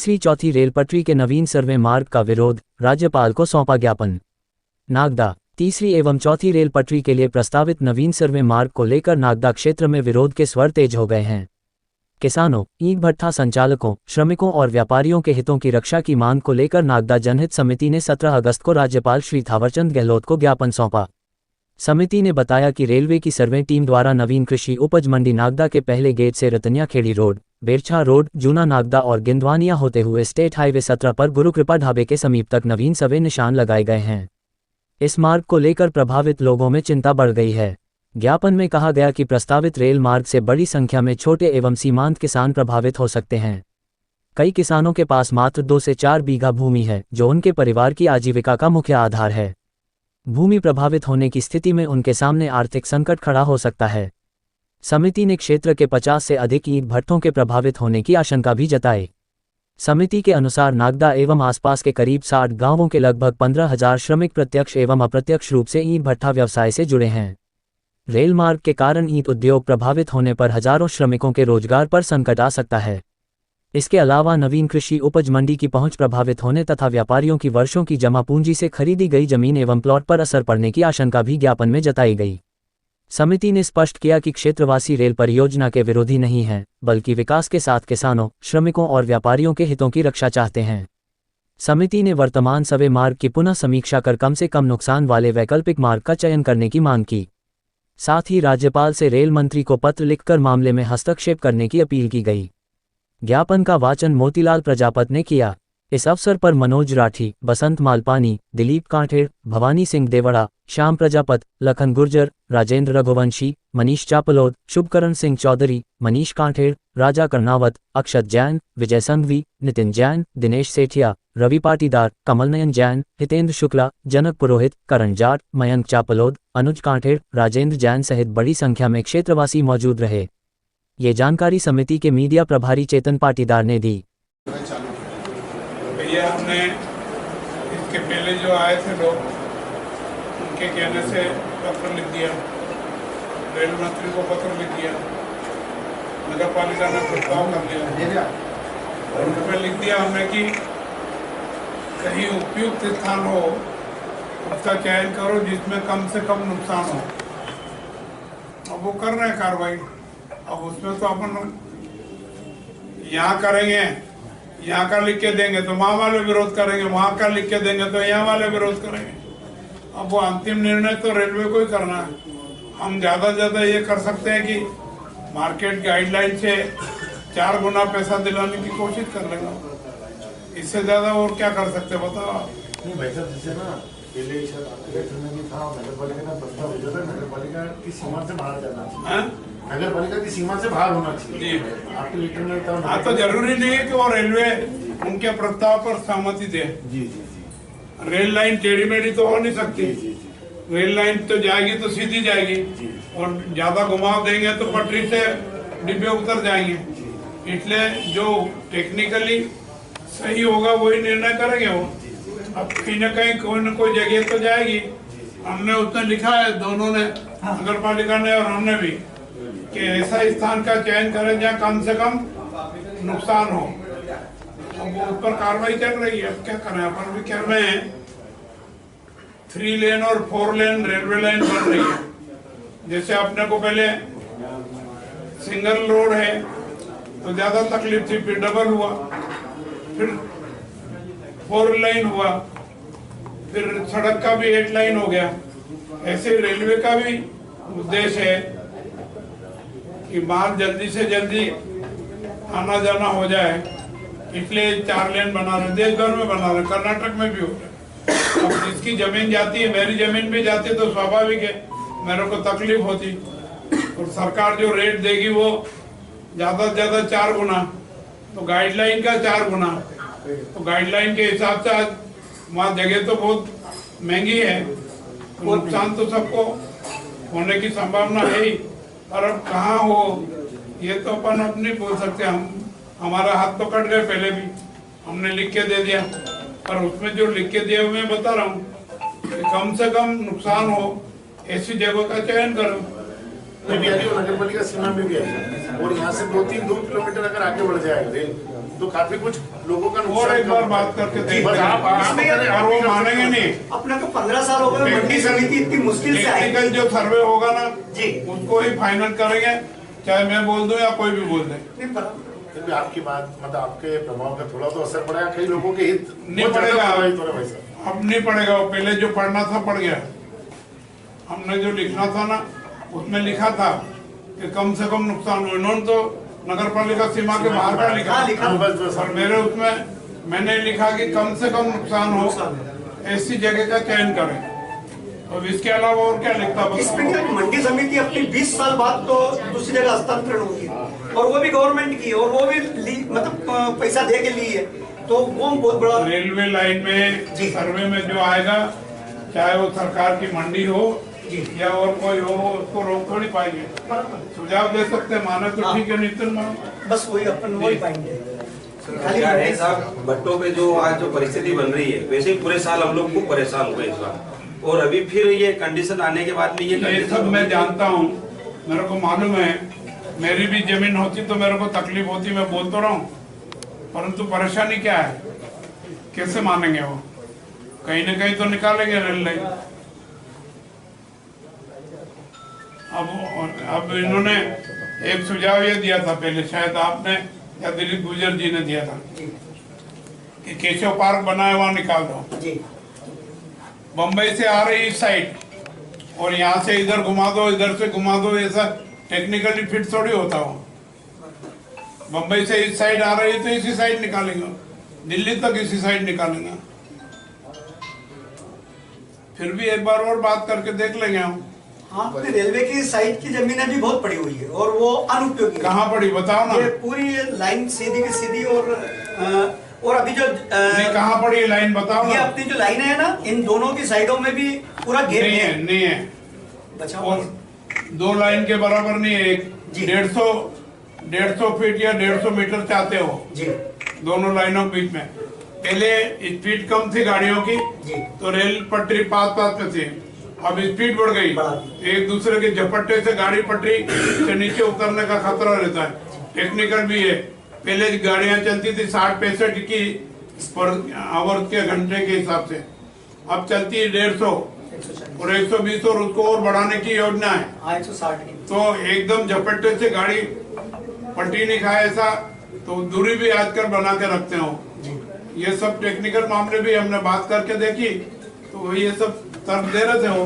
तीसरी चौथी रेल पटरी के नवीन सर्वे मार्ग का विरोध, राज्यपाल को सौंपा ज्ञापन। नागदा। तीसरी एवं चौथी रेल पटरी के लिए प्रस्तावित नवीन सर्वे मार्ग को लेकर नागदा क्षेत्र में विरोध के स्वर तेज हो गए हैं। किसानों, ईंट भट्ठा संचालकों, श्रमिकों और व्यापारियों के हितों की रक्षा की मांग को लेकर नागदा जनहित समिति ने 17 अगस्त को राज्यपाल श्री थावरचंद गहलोत को ज्ञापन सौंपा। समिति ने बताया कि रेलवे की सर्वे टीम द्वारा नवीन कृषि उपज मंडी नागदा के पहले गेट से रतनिया खेड़ी रोड, बेरछा रोड, जूना नागदा और गिंदवानिया होते हुए स्टेट हाईवे 17 पर गुरुकृपा ढाबे के समीप तक नवीन सर्वे निशान लगाए गए हैं। इस मार्ग को लेकर प्रभावित लोगों में चिंता बढ़ गई है। ज्ञापन में कहा गया कि प्रस्तावित रेल मार्ग से बड़ी संख्या में छोटे एवं सीमांत किसान प्रभावित हो सकते हैं। कई किसानों के पास मात्र 2 से 4 बीघा भूमि है, जो उनके परिवार की आजीविका का मुख्य आधार है। भूमि प्रभावित होने की स्थिति में उनके सामने आर्थिक संकट खड़ा हो सकता है। समिति ने क्षेत्र के 50 से अधिक ईंट भट्ठों के प्रभावित होने की आशंका भी जताई। समिति के अनुसार नागदा एवं आसपास के करीब 60 गांवों के लगभग 15,000 श्रमिक प्रत्यक्ष एवं अप्रत्यक्ष रूप से ईंट भट्ठा व्यवसाय से जुड़े हैं। रेल मार्ग के कारण ईंट उद्योग प्रभावित होने पर हजारों श्रमिकों के रोजगार पर संकट आ सकता है। इसके अलावा नवीन कृषि उपज मंडी की पहुंच प्रभावित होने तथा व्यापारियों की वर्षों की जमा पूंजी से खरीदी गई जमीन एवं प्लॉट पर असर पड़ने की आशंका भी ज्ञापन में जताई गई। समिति ने स्पष्ट किया कि क्षेत्रवासी रेल परियोजना के विरोधी नहीं हैं, बल्कि विकास के साथ किसानों, श्रमिकों और व्यापारियों के हितों की रक्षा चाहते हैं। समिति ने वर्तमान सर्वे मार्ग की पुनः समीक्षा कर कम से कम नुकसान वाले वैकल्पिक मार्ग का चयन करने की मांग की। साथ ही राज्यपाल से रेल मंत्री को पत्र लिखकर मामले में हस्तक्षेप करने की अपील की गई। ज्ञापन का वाचन मोतीलाल प्रजापत ने किया। इस अवसर पर मनोज राठी, बसंत मालपानी, दिलीप कांठेड़, भवानी सिंह देवड़ा, श्याम प्रजापत, लखन गुर्जर, राजेंद्र रघुवंशी, मनीष चापलोद, शुभकरण सिंह चौधरी, मनीष कांठेड़, राजा कर्नावत, अक्षत जैन, विजय संघवी, नितिन जैन, दिनेश सेठिया, रवि पाटीदार, कमलनयन जैन, हितेंद्र शुक्ला, जनक पुरोहित, करण जाट, मयंक चापलोद, अनुज कांठेड़, राजेंद्र जैन सहित बड़ी संख्या में क्षेत्रवासी मौजूद रहे। ये जानकारी समिति के मीडिया प्रभारी चेतन पाटीदार ने दी। भैया, हमने इसके पहले जो आए थे लोग, उनके कहने से पत्र लिख दिया, रेल मंत्री को पत्र लिख दिया, नगर पालिका ने प्रस्ताव कर लिया और उनमें लिख दिया हमने कि कहीं उपयुक्त स्थान हो उसका चयन करो जिसमें कम से कम नुकसान हो। अब वो कर रहे हैं कार्रवाई। अब उसमें तो अपन यहाँ करेंगे, यहाँ का लिख के देंगे तो वहाँ वाले विरोध करेंगे, वहाँ का लिख के देंगे तो यहाँ वाले विरोध करेंगे। अब वो अंतिम निर्णय तो रेलवे को ही करना है। हम ज़्यादा से ज़्यादा ये कर सकते हैं कि मार्केट गाइडलाइन से 4 गुना पैसा दिलाने की कोशिश कर लेंगे। इससे ज़्यादा और क्या कर सकते बताओ आप? नहीं भाई साहब, जैसे ना पहले नगर पालिका की सीमा से बाहर जाना चाहिए, नगर पालिका की सीमा से बाहर होना चाहिए। आपके लेटर में हाँ, तो जरूरी नहीं है कि वो रेलवे उनके प्रस्ताव पर सहमति दे। जी जी जी। रेल लाइन टेढ़ी मेढ़ी तो हो नहीं सकती। रेल लाइन तो जाएगी तो सीधी जाएगी और ज्यादा घुमाव देंगे तो पटरी से डिब्बे उतर जाएंगे। इसलिए जो टेक्निकली सही होगा वही निर्णय करेंगे वो। अब कहीं न कहीं कोई न कोई जगह तो जाएगी। हमने उसने लिखा है, दोनों ने, नगर पालिका ने और हमने भी, कि ऐसा स्थान का चयन करें जहाँ कम से कम नुकसान हो। अब वो ऊपर कार्रवाई चल रही है। अब क्या करें, अपन भी कह रहे हैं 3 लेन और 4 लेन रेलवे लाइन बन रही है। जैसे अपने को पहले सिंगल रोड है तो ज्यादा तकलीफ थी, फिर डबल हुआ, फिर 4 लाइन हुआ, फिर सड़क का भी 8 लाइन हो गया। ऐसे रेलवे का भी उद्देश्य है कि माल जल्दी से जल्दी आना जाना हो जाए, इसलिए 4 लेन बना रहे, देश भर में बना रहे, कर्नाटक में भी हो रहा है। अब जिसकी जमीन जाती है, मेरी जमीन भी जाती है तो स्वाभाविक है मेरे को तकलीफ होती। और सरकार जो रेट देगी वो ज्यादा से ज्यादा 4 गुना, तो गाइडलाइन का 4 गुना। तो गाइडलाइन के हिसाब से आज वहाँ जगह तो बहुत महंगी है, तो नुकसान तो सबको होने की संभावना है ही। और अब कहाँ हो ये तो अपन अब नहीं बोल सकते। हम हमारा हाथ तो कट गए, पहले भी हमने लिख के दे दिया, पर उसमें जो लिख के दिया मैं बता रहा हूँ कि कम से कम नुकसान हो ऐसी जगह का चयन करो। नगर पालिका सीमा में भी है और यहाँ से 2-3 किलोमीटर अगर आगे बढ़ जाए रेल तो काफी कुछ लोगों का और एक बार बात करके देखते हैं और वो मानेंगे नहीं। अपने को 15 साल हो गए, मंडी समिति इतनी मुश्किल से आई। टेक्निकल जो सर्वे होगा ना जी, उसको ही फाइनल करेंगे, चाहे मैं बोल दूं या कोई भी बोल दे। फिर भी आपकी बात मतलब आपके प्रभाव का थोड़ा तो असर पड़ेगा, कई लोगों के हित नहीं पड़ेगा, वैसा अब नहीं पड़ेगा। वो पहले जो पढ़ना था पड़ गया। हमने जो लिखना था ना उसमें लिखा था कि कम से कम नुकसान हो। इन्होंने तो नगर पालिका सीमा के बाहर का लिखा, और मेरे उसमें मैंने लिखा कि कम से कम नुकसान हो, ऐसी जगह का चयन करें। और इसके अलावा और क्या लिखता? इसमें क्या मंडी समिति अपनी 20 साल बाद तो दूसरी जगह हस्तांतरण होगी, और वो भी गवर्नमेंट की, और वो भी मतलब पैसा दे के ली है, तो वो बहुत बड़ा। रेलवे लाइन में सर्वे में जो आएगा, चाहे वो सरकार की मंडी हो या और कोई हो, उसको रोक थोड़ी पाएंगे। सुझाव दे सकते, माने तो ठीक है, नहीं तो मानो। बस वही अपन वही पाएंगे। क्या है साहब, भट्टों पे जो आज जो परिस्थिति बन रही है, वैसे ही पूरे साल हम लोग खूब परेशान हुए इस बार, और अभी फिर ये कंडीशन आने के बाद में ये सब मैं जानता हूँ, मेरे को मालूम है। मेरी भी जमीन होती तो मेरे को तकलीफ होती, मैं बोल तो रहा हूँ। परंतु परेशानी क्या है, कैसे मानेंगे वो? कहीं न कहीं तो निकालेंगे रेल लाइन। अब इन्होंने एक सुझाव ये दिया था पहले, शायद आपने या दिलीप गुजर जी ने दिया था कि केशव पार्क बना है वहां निकाल दो। बम्बई से आ रही इस साइड और यहाँ से इधर घुमा दो, इधर से घुमा दो, ऐसा टेक्निकली फिट थोड़ी होता हो। बम्बई से इस साइड आ रही है तो इसी साइड निकालेंगे, दिल्ली तक इसी साइड निकालेंगे। फिर भी एक बार और बात करके देख लेंगे हम। हाँ, रेलवे की साइड की जमीनें भी बहुत पड़ी हुई है और वो अनुपयोगी। कहाँ पड़ी बताओ ना। ये पूरी लाइन सीधी की सीधी, और अभी जो कहाँ पड़ी है लाइन बताओ ना। ये अपनी जो लाइन है ना, इन दोनों की साइडों में भी पूरा घेर नहीं है बचाओ। और 2 लाइन के बराबर नहीं है। एक 150 फीट या 150 मीटर चाहते हो जी, दोनों लाइनों के बीच में। पहले स्पीड कम थी गाड़ियों की जी, तो रेल पटरी पास में थी, अब स्पीड बढ़ गई। एक दूसरे के झपट्टे से गाड़ी पटरी से नीचे उतरने का खतरा रहता है। टेक्निकल भी है। पहले गाड़ियां चलती थी 60-65 की पर आवर के घंटे के हिसाब से, अब चलती है 150 और 120, और उसको और बढ़ाने की योजना है। 160 की। तो एकदम झपट्टे से गाड़ी पटरी नहीं खाए ऐसा, तो दूरी भी आजकल बना के रखते हो। ये सब टेक्निकल मामले भी हमने बात करके देखी, तो ये सब तर्क दे रहे थे वो।